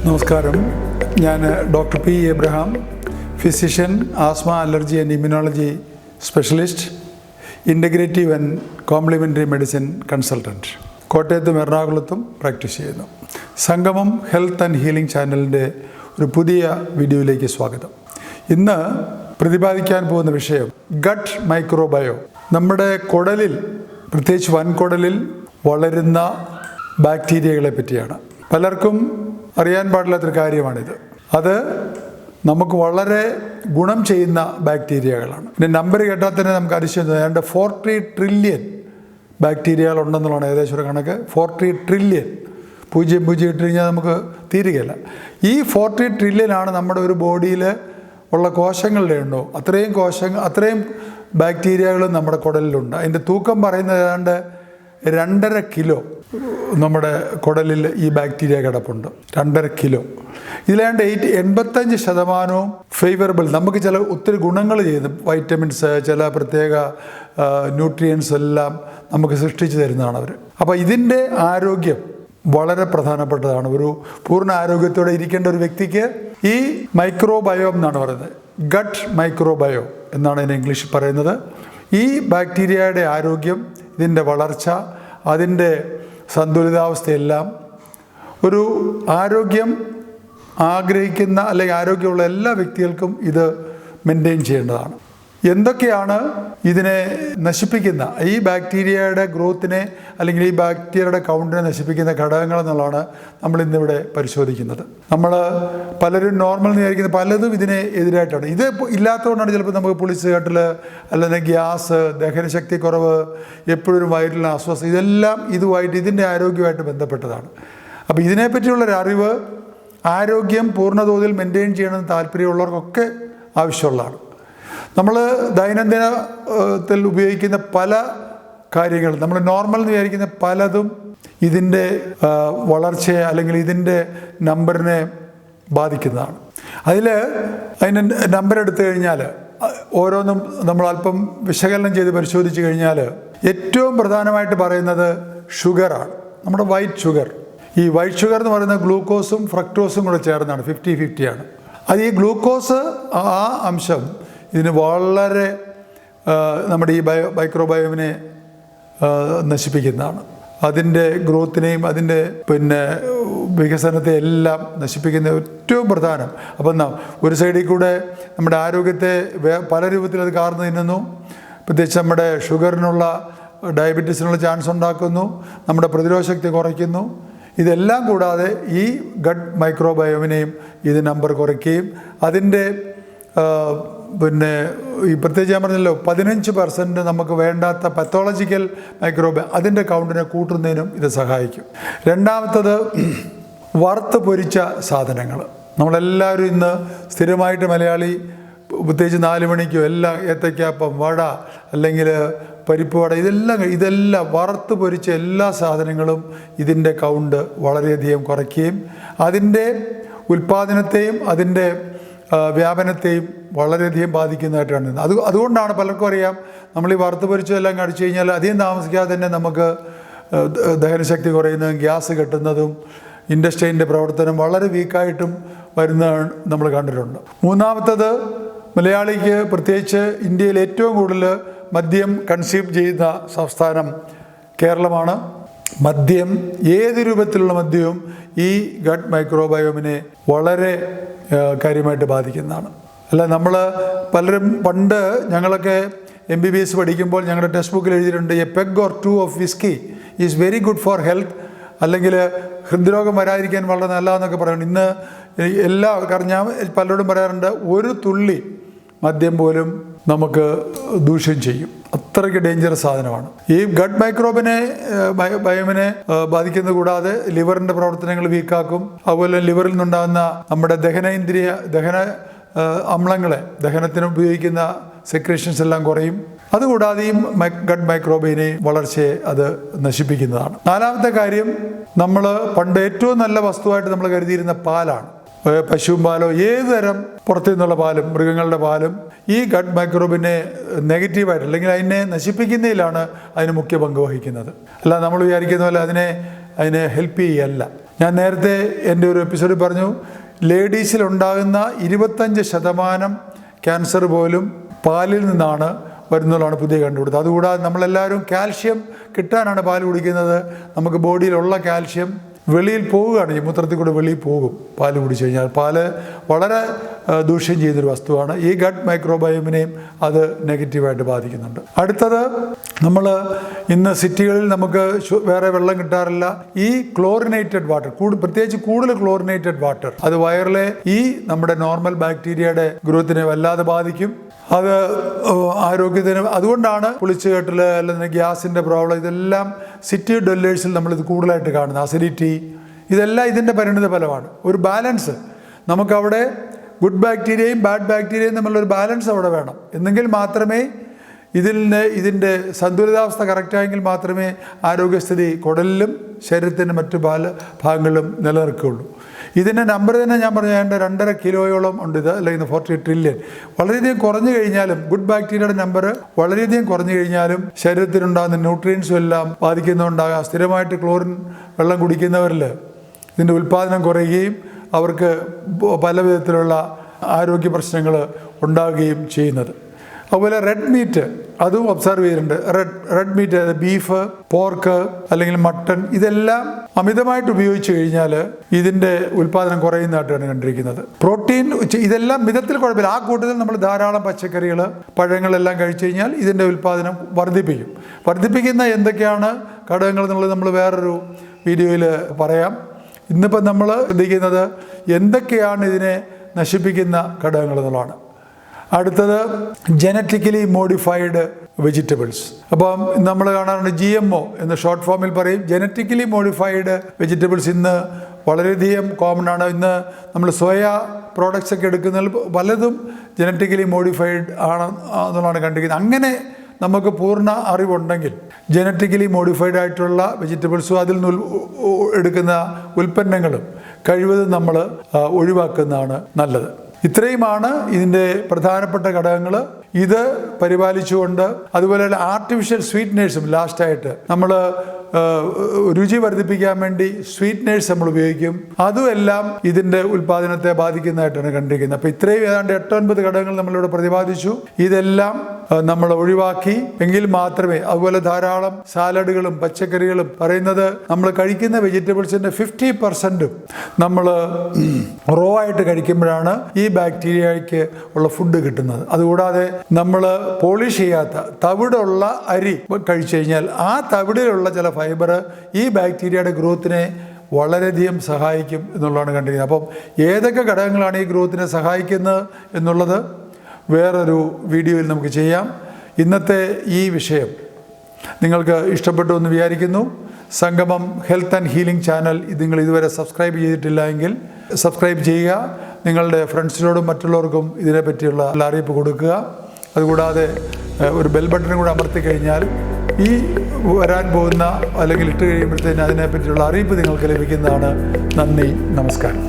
നമസ്കാരം. ഞാൻ doctor P Abraham, physician, asthma, allergy and immunology specialist, integrative and complimentary medicine consultant. കോട്ടയത്തും എറണാകുളത്തും practice ചെയ്യുന്നു. സംഗമം ഹെൽത്ത് ആൻഡ് ഹീലിംഗ് ചാനലിൻ്റെ ഒരു പുതിയ വീഡിയോയിലേക്ക് സ്വാഗതം. ഇന്ന് പ്രതിപാദിക്കാൻ പോകുന്ന വിഷയം ഗട്ട് മൈക്രോബയോ. നമ്മുടെ കുടലിൽ, പ്രത്യേകിച്ച് വൻകുടലിൽ വളരുന്ന ബാക്ടീരിയകളെ പറ്റിയാണ്. പലർക്കും അറിയാൻ പാടില്ലാത്തൊരു കാര്യമാണിത്. അത് നമുക്ക് വളരെ ഗുണം ചെയ്യുന്ന ബാക്ടീരിയകളാണ്. പിന്നെ നമ്പർ കേട്ടാൽ തന്നെ നമുക്ക് അതിശയം തോന്നും. ഏതാണ്ട് 40 ട്രില്യൺ ബാക്ടീരിയകൾ ഉണ്ടെന്നുള്ളതാണ് ഏകദേശം ഒരു കണക്ക്. 40 ട്രില്യൺ, 0 ഇട്ട് കഴിഞ്ഞാൽ നമുക്ക് തീരുകയില്ല. ഈ 40 ട്രില്യനാണ് നമ്മുടെ ഒരു ബോഡിയിൽ ഉള്ള കോശങ്ങളുടെ ഉണ്ടോ, അത്രയും ബാക്ടീരിയകൾ നമ്മുടെ കുടലിലുണ്ട്. അതിൻ്റെ തൂക്കം പറയുന്നത് ഏതാണ്ട് 2.5 കിലോ നമ്മുടെ കുടലിൽ ഈ ബാക്ടീരിയ കിടപ്പുണ്ട്. 2.5 കിലോ. ഇതിലാണ്ട് 85% ഫേവറബിൾ, നമുക്ക് ചില ഒത്തിരി ഗുണങ്ങൾ ചെയ്യുന്നു. വൈറ്റമിൻസ്, ചില പ്രത്യേക ന്യൂട്രിയൻസ് എല്ലാം നമുക്ക് സൃഷ്ടിച്ചു തരുന്നതാണ് അവർ. അപ്പോൾ ഇതിൻ്റെ ആരോഗ്യം വളരെ പ്രധാനപ്പെട്ടതാണ്. ഒരു പൂർണ്ണ ആരോഗ്യത്തോടെ ഇരിക്കേണ്ട ഒരു വ്യക്തിക്ക് ഈ മൈക്രോബയോം എന്നാണ് പറയുന്നത്. ഗട്ട് മൈക്രോബയോ എന്നാണ് ഇതിന് ഇംഗ്ലീഷിൽ പറയുന്നത്. ഈ ബാക്ടീരിയയുടെ ആരോഗ്യം, ഇതിൻ്റെ വളർച്ച, അതിൻ്റെ സന്തുലിതാവസ്ഥയെല്ലാം ഒരു ആരോഗ്യം ആഗ്രഹിക്കുന്ന അല്ലെങ്കിൽ ആരോഗ്യമുള്ള എല്ലാ വ്യക്തികൾക്കും ഇത് മെയിൻറ്റെയിൻ ചെയ്യേണ്ടതാണ്. എന്തൊക്കെയാണ് ഇതിനെ നശിപ്പിക്കുന്ന, ഈ ബാക്ടീരിയയുടെ ഗ്രോത്തിനെ അല്ലെങ്കിൽ ഈ ബാക്ടീരിയയുടെ കൗണ്ടിനെ നശിപ്പിക്കുന്ന ഘടകങ്ങൾ എന്നുള്ളതാണ് നമ്മൾ ഇന്നിവിടെ പരിശോധിക്കുന്നത്. നമ്മൾ പലരും നോർമൽ എന്ന് വിചാരിക്കുന്ന പലതും ഇതിനെ എതിരായിട്ടാണ്. ഇത് ഇല്ലാത്തതുകൊണ്ടാണ് ചിലപ്പോൾ നമുക്ക് പുളിച്ചുകെട്ടൽ, അല്ലെങ്കിൽ ഗ്യാസ്, ദഹനശക്തി കുറവ്, എപ്പോഴും വയറിലുള്ള അസ്വസ്ഥത, ഇതെല്ലാം ഇതുമായിട്ട്, ഇതിൻ്റെ ആരോഗ്യമായിട്ട് ബന്ധപ്പെട്ടതാണ്. അപ്പോൾ ഇതിനെപ്പറ്റിയുള്ളൊരു അറിവ്, ആരോഗ്യം പൂർണ്ണതോതിൽ മെയിൻറ്റെയിൻ ചെയ്യണമെന്ന് താല്പര്യമുള്ളവർക്കൊക്കെ ആവശ്യമുള്ളതാണ്. നമ്മൾ ദൈനംദിനത്തിൽ ഉപയോഗിക്കുന്ന പല കാര്യങ്ങൾ, നമ്മൾ നോർമൽ എന്ന് വിചാരിക്കുന്ന പലതും ഇതിൻ്റെ വളർച്ചയെ അല്ലെങ്കിൽ ഇതിൻ്റെ നമ്പറിനെ ബാധിക്കുന്നതാണ്. അതിന് നമ്പർ എടുത്തു കഴിഞ്ഞാൽ ഓരോന്നും നമ്മൾ അല്പം വിശകലനം ചെയ്ത് പരിശോധിച്ച് കഴിഞ്ഞാൽ ഏറ്റവും പ്രധാനമായിട്ട് പറയുന്നത് ഷുഗറാണ്. നമ്മുടെ വൈറ്റ് ഷുഗർ. ഈ വൈറ്റ് ഷുഗർ എന്ന് പറയുന്നത് ഗ്ലൂക്കോസും ഫ്രക്ടോസും കൂടെ ചേർന്നാണ്, 50-50 അത്. ഈ ഗ്ലൂക്കോസ്, ആ അംശം ഇതിന് വളരെ നമ്മുടെ ഈ മൈക്രോബയോമിനെ നശിപ്പിക്കുന്നതാണ്. അതിൻ്റെ ഗ്രോത്തിനെയും അതിൻ്റെ വികസനത്തെ എല്ലാം നശിപ്പിക്കുന്ന ഏറ്റവും പ്രധാനം. അപ്പം ഒരു സൈഡിൽ കൂടെ നമ്മുടെ ആരോഗ്യത്തെ പല രൂപത്തിൽ അത് കാർന്നു തിന്നുന്നു. പ്രത്യേകിച്ച് നമ്മുടെ ഷുഗറിനുള്ള, ഡയബറ്റീസിനുള്ള ചാൻസ് ഉണ്ടാക്കുന്നു, നമ്മുടെ പ്രതിരോധ ശക്തി കുറയ്ക്കുന്നു. ഇതെല്ലാം കൂടാതെ ഈ ഗട്ട് മൈക്രോബയോമിനെയും ഇത് നമ്പർ കുറയ്ക്കുകയും അതിൻ്റെ ഈ പ്രത്യേകിച്ച് ഞാൻ പറഞ്ഞല്ലോ 15% നമുക്ക് വേണ്ടാത്ത പത്തോളജിക്കൽ മൈക്രോബയോം, അതിൻ്റെ കൗണ്ടിനെ കൂട്ടുന്നതിനും ഇത് സഹായിക്കും. രണ്ടാമത്തത് വറുത്ത് പൊരിച്ച സാധനങ്ങൾ. നമ്മളെല്ലാവരും ഇന്ന് സ്ഥിരമായിട്ട് മലയാളി, പ്രത്യേകിച്ച് 4 മണിക്കോ എല്ലാം ഏത്തയ്ക്കാപ്പം, വട, അല്ലെങ്കിൽ പരിപ്പ് വട, ഇതെല്ലാം വറുത്ത് പൊരിച്ച എല്ലാ സാധനങ്ങളും ഇതിൻ്റെ കൗണ്ട് വളരെയധികം കുറയ്ക്കുകയും അതിൻ്റെ ഉൽപ്പാദനത്തെയും അതിൻ്റെ വ്യാപനത്തെയും വളരെയധികം ബാധിക്കുന്നതായിട്ടാണ്. അതുകൊണ്ടാണ് പലർക്കും അറിയാം, നമ്മൾ ഈ വറുത്ത് പൊരിച്ചതെല്ലാം കഴിച്ചു കഴിഞ്ഞാൽ അധികം താമസിക്കാതെ തന്നെ നമുക്ക് ദഹനശക്തി കുറയുന്നതും ഗ്യാസ് കെട്ടുന്നതും ഇൻഡസ്ട്രീൻ്റെ പ്രവർത്തനം വളരെ വീക്കായിട്ടും വരുന്നതാണ് നമ്മൾ കണ്ടിട്ടുണ്ട്. മൂന്നാമത്തത്, മലയാളിക്ക് പ്രത്യേകിച്ച് ഇന്ത്യയിൽ ഏറ്റവും കൂടുതൽ മദ്യം കൺസ്യൂം ചെയ്യുന്ന സംസ്ഥാനം കേരളമാണ്. മദ്യം, ഏത് രൂപത്തിലുള്ള മദ്യവും ഈ ഗട്ട് മൈക്രോബയോമിനെ വളരെ കാര്യമായിട്ട് ബാധിക്കുന്നതാണ്. അല്ല, നമ്മൾ പലരും പണ്ട് ഞങ്ങളൊക്കെ MBBS പഠിക്കുമ്പോൾ ഞങ്ങളുടെ ടെക്സ്റ്റ് ബുക്കിൽ എഴുതിയിട്ടുണ്ട്, A peg or 2 of whisky is very good for health, അല്ലെങ്കിൽ ഹൃദ്രോഗം വരാതിരിക്കാൻ വളരെ നല്ലതെന്നൊക്കെ പറയുന്നുണ്ട്. ഇന്ന് കാരണം ഞാൻ പലരോടും പറയാറുണ്ട്, ഒരു തുള്ളി മദ്യം പോലും നമുക്ക് ദൂഷ്യം ചെയ്യും. അത്രയ്ക്ക് ഡേഞ്ചറസ് സാധനമാണ്. ഈ ഗട്ട് ബയോമിനെ ബാധിക്കുന്നത് കൂടാതെ ലിവറിൻ്റെ പ്രവർത്തനങ്ങൾ വീക്കാക്കും. അതുപോലെ ലിവറിൽ നിന്നുണ്ടാകുന്ന നമ്മുടെ ദഹന അമ്ലങ്ങളെ, ദഹനത്തിന് ഉപയോഗിക്കുന്ന സെക്രേഷൻസ് എല്ലാം കുറയും. അതുകൂടാതെ ഈ ഗട്ട് മൈക്രോബിനെ വളർച്ചയെ അത് നശിപ്പിക്കുന്നതാണ്. നാലാമത്തെ കാര്യം, നമ്മൾ പണ്ട് ഏറ്റവും നല്ല വസ്തുവായിട്ട് നമ്മൾ കരുതിയിരുന്ന പാലാണ്. പശുവും പാലോ, ഏത് തരം പുറത്തു നിന്നുള്ള പാലും, മൃഗങ്ങളുടെ പാലും ഈ ഗട്ട് മൈക്രോബിനെ നെഗറ്റീവായിട്ട് അല്ലെങ്കിൽ അതിനെ നശിപ്പിക്കുന്നതിലാണ് അതിന് മുഖ്യ പങ്ക് വഹിക്കുന്നത്. അല്ല നമ്മൾ വിചാരിക്കുന്ന പോലെ അതിനെ ഹെൽപ്പ് ചെയ്യല്ല. ഞാൻ നേരത്തെ എൻ്റെ ഒരു എപ്പിസോഡിൽ പറഞ്ഞു, ലേഡീസിലുണ്ടാകുന്ന 25% ക്യാൻസർ പോലും പാലിൽ നിന്നാണ് വരുന്നതാണ് പുതിയ കണ്ടുപിടുത്തം. അതുകൂടാതെ നമ്മളെല്ലാവരും കാൽഷ്യം കിട്ടാനാണ് പാൽ കുടിക്കുന്നത്. നമുക്ക് ബോഡിയിലുള്ള കാൽഷ്യം വെളിയിൽ പോവുകയാണ്, ഈ മൂത്രത്തിൽ കൂടെ വെളിയിൽ പോകും പാൽ കുടിച്ചു കഴിഞ്ഞാൽ. പാല് വളരെ ദൂഷ്യം ചെയ്തൊരു വസ്തുവാണ്. ഈ ഗട്ട് മൈക്രോബയോമിനെയും അത് നെഗറ്റീവായിട്ട് ബാധിക്കുന്നുണ്ട്. അടുത്തത്, നമ്മൾ ഇന്ന് സിറ്റികളിൽ നമുക്ക് വേറെ വെള്ളം കിട്ടാറില്ല. ഈ ക്ലോറിനേറ്റഡ് വാട്ടർ, പ്രത്യേകിച്ച് കൂടുതൽ ക്ലോറിനേറ്റഡ് വാട്ടർ, അത് വയറിലെ ഈ നമ്മുടെ നോർമൽ ബാക്ടീരിയയുടെ ഗ്രോത്തിനെ വല്ലാതെ ബാധിക്കും. അത് ആരോഗ്യത്തിന്, അതുകൊണ്ടാണ് പുളിച്ചുകെട്ടൽ അല്ലെങ്കിൽ ഗ്യാസിൻ്റെ പ്രോബ്ലം, ഇതെല്ലാം സിറ്റി ഡ്വല്ലേഴ്സിൽ നമ്മളിത് കൂടുതലായിട്ട് കാണുന്നത്. അസിഡിറ്റി, ഇതെല്ലാം ഇതിൻ്റെ പരിണിത ഫലമാണ്. ഒരു ബാലൻസ്, നമുക്കവിടെ ഗുഡ് ബാക്ടീരിയയും ബാഡ് ബാക്ടീരിയയും തമ്മിലൊരു ബാലൻസ് അവിടെ വേണം. എന്നെങ്കിൽ മാത്രമേ ഇതിൻ്റെ സന്തുലിതാവസ്ഥ കറക്റ്റായെങ്കിൽ മാത്രമേ ആരോഗ്യസ്ഥിതി കുടലിലും ശരീരത്തിൻ്റെ മറ്റു ഭാഗങ്ങളിലും നിലനിൽക്കുകയുള്ളൂ. ഇതിൻ്റെ നമ്പർ തന്നെ ഞാൻ പറഞ്ഞു, 2.5 കിലോയോളം ഉണ്ട് ഇത്, അല്ലെങ്കിൽ 40 ട്രില്യൺ. വളരെയധികം കുറഞ്ഞു കഴിഞ്ഞാലും, ഗുഡ് ബാക്ടീരിയയുടെ നമ്പർ വളരെയധികം കുറഞ്ഞു കഴിഞ്ഞാലും ശരീരത്തിനുണ്ടാകുന്ന ന്യൂട്രിയൻസും എല്ലാം ബാധിക്കുന്നുണ്ടാകാം. സ്ഥിരമായിട്ട് ക്ലോറിൻ വെള്ളം കുടിക്കുന്നവരിൽ ഇതിൻ്റെ ഉൽപ്പാദനം കുറയുകയും അവർക്ക് പല വിധത്തിലുള്ള ആരോഗ്യ പ്രശ്നങ്ങൾ ഉണ്ടാകുകയും ചെയ്യുന്നത്. അതുപോലെ റെഡ് മീറ്റ്, അതും ഒബ്സർവ് ചെയ്തിട്ടുണ്ട്. റെഡ് മീറ്റ്, ബീഫ്, പോർക്ക് അല്ലെങ്കിൽ മട്ടൺ, ഇതെല്ലാം അമിതമായിട്ട് ഉപയോഗിച്ച് കഴിഞ്ഞാൽ ഇതിൻ്റെ ഉൽപ്പാദനം കുറയുന്നതായിട്ടാണ് കണ്ടിരിക്കുന്നത്. പ്രോട്ടീൻ, ഇതെല്ലാം മിതത്തിൽ കുഴപ്പമില്ല. ആ കൂട്ടത്തിൽ നമ്മൾ ധാരാളം പച്ചക്കറികൾ, പഴങ്ങളെല്ലാം കഴിച്ചു കഴിഞ്ഞാൽ ഇതിൻ്റെ ഉൽപ്പാദനം വർദ്ധിപ്പിക്കും. വർദ്ധിപ്പിക്കുന്ന എന്തൊക്കെയാണ് ഘടകങ്ങൾ എന്നുള്ളത് നമ്മൾ വേറൊരു വീഡിയോയിൽ പറയാം. ഇന്നിപ്പം നമ്മൾ ശ്രദ്ധിക്കുന്നത് എന്തൊക്കെയാണ് ഇതിനെ നശിപ്പിക്കുന്ന ഘടകങ്ങൾ എന്നുള്ളതാണ്. അടുത്തത്, ജനറ്റിക്കലി മോഡിഫൈഡ് വെജിറ്റബിൾസ്. അപ്പം നമ്മൾ കാണാറുണ്ട് GMO എന്ന് ഷോർട്ട് ഫോമിൽ പറയും. ജനറ്റിക്കലി മോഡിഫൈഡ് വെജിറ്റബിൾസ് ഇന്ന് വളരെയധികം കോമൺ ആണ്. ഇന്ന് നമ്മൾ സോയ പ്രോഡക്ട്സ് ഒക്കെ എടുക്കുന്നതിൽ പലതും ജനറ്റിക്കലി മോഡിഫൈഡ് ആണ് എന്നുള്ളതാണ് കണ്ടിരിക്കുന്നത്. അങ്ങനെ നമുക്ക് പൂർണ്ണ അറിവുണ്ടെങ്കിൽ ജനറ്റിക്കലി മോഡിഫൈഡ് ആയിട്ടുള്ള വെജിറ്റബിൾസും അതിൽ നിന്ന് എടുക്കുന്ന ഉൽപ്പന്നങ്ങളും കഴിവതും നമ്മൾ ഒഴിവാക്കുന്നതാണ് നല്ലത്. ഇത്രയുമാണ് ഇതിൻ്റെ പ്രധാനപ്പെട്ട ഘടകങ്ങൾ. ഇത് പരിപാലിച്ചുകൊണ്ട്, അതുപോലെ ആർട്ടിഫിഷ്യൽ സ്വീറ്റ്നേഴ്സും ലാസ്റ്റായിട്ട് നമ്മൾ രുചി വർദ്ധിപ്പിക്കാൻ വേണ്ടി സ്വീറ്റ്നേഴ്സ് നമ്മൾ ഉപയോഗിക്കും. അതുമെല്ലാം ഇതിൻ്റെ ഉൽപ്പാദനത്തെ ബാധിക്കുന്നതായിട്ടാണ് കണ്ടിരിക്കുന്നത്. അപ്പോൾ ഇത്രയും ഏതാണ്ട് 8-9 ഘടകങ്ങൾ നമ്മളിവിടെ പ്രതിപാദിച്ചു. ഇതെല്ലാം നമ്മൾ ഒഴിവാക്കി എങ്കിൽ മാത്രമേ, അതുപോലെ ധാരാളം സാലഡുകളും പച്ചക്കറികളും പറയുന്നത്, നമ്മൾ കഴിക്കുന്ന വെജിറ്റബിൾസിൻ്റെ 50% നമ്മൾ റോ ആയിട്ട് കഴിക്കുമ്പോഴാണ് ഈ ബാക്ടീരിയയ്ക്ക് ഉള്ള ഫുഡ് കിട്ടുന്നത്. അതുകൂടാതെ നമ്മൾ പോളിഷ് ചെയ്യാത്ത തവിടുള്ള അരി കഴിച്ചു കഴിഞ്ഞാൽ ആ തവിടിലുള്ള ചില ഫൈബർ ഈ ബാക്ടീരിയയുടെ ഗ്രോത്തിനെ വളരെയധികം സഹായിക്കും എന്നുള്ളതാണ് കണ്ടിരിക്കുന്നത്. അപ്പം ഏതൊക്കെ ഘടകങ്ങളാണ് ഈ ഗ്രോത്തിനെ സഹായിക്കുന്നത് എന്നുള്ളത് വേറൊരു വീഡിയോയിൽ നമുക്ക് ചെയ്യാം. ഇന്നത്തെ ഈ വിഷയം നിങ്ങൾക്ക് ഇഷ്ടപ്പെട്ടു എന്ന് വിചാരിക്കുന്നു. സംഗമം ഹെൽത്ത് ആൻഡ് ഹീലിംഗ് ചാനൽ നിങ്ങൾ ഇതുവരെ സബ്സ്ക്രൈബ് ചെയ്തിട്ടില്ല എങ്കിൽ സബ്സ്ക്രൈബ് ചെയ്യുക. നിങ്ങളുടെ ഫ്രണ്ട്സിനോടും മറ്റുള്ളവർക്കും ഇതിനെപ്പറ്റിയുള്ള അറിയിപ്പ് കൊടുക്കുക. അതുകൂടാതെ ഒരു ബെൽ ബട്ടൺ കൂടെ അമർത്തി കഴിഞ്ഞാൽ ഈ വരാൻ പോകുന്ന അല്ലെങ്കിൽ ഇട്ട് കഴിയുമ്പോഴത്തേന് അതിനെപ്പറ്റിയുള്ള അറിയിപ്പ് നിങ്ങൾക്ക് ലഭിക്കുന്നതാണ്. നന്ദി, നമസ്കാരം.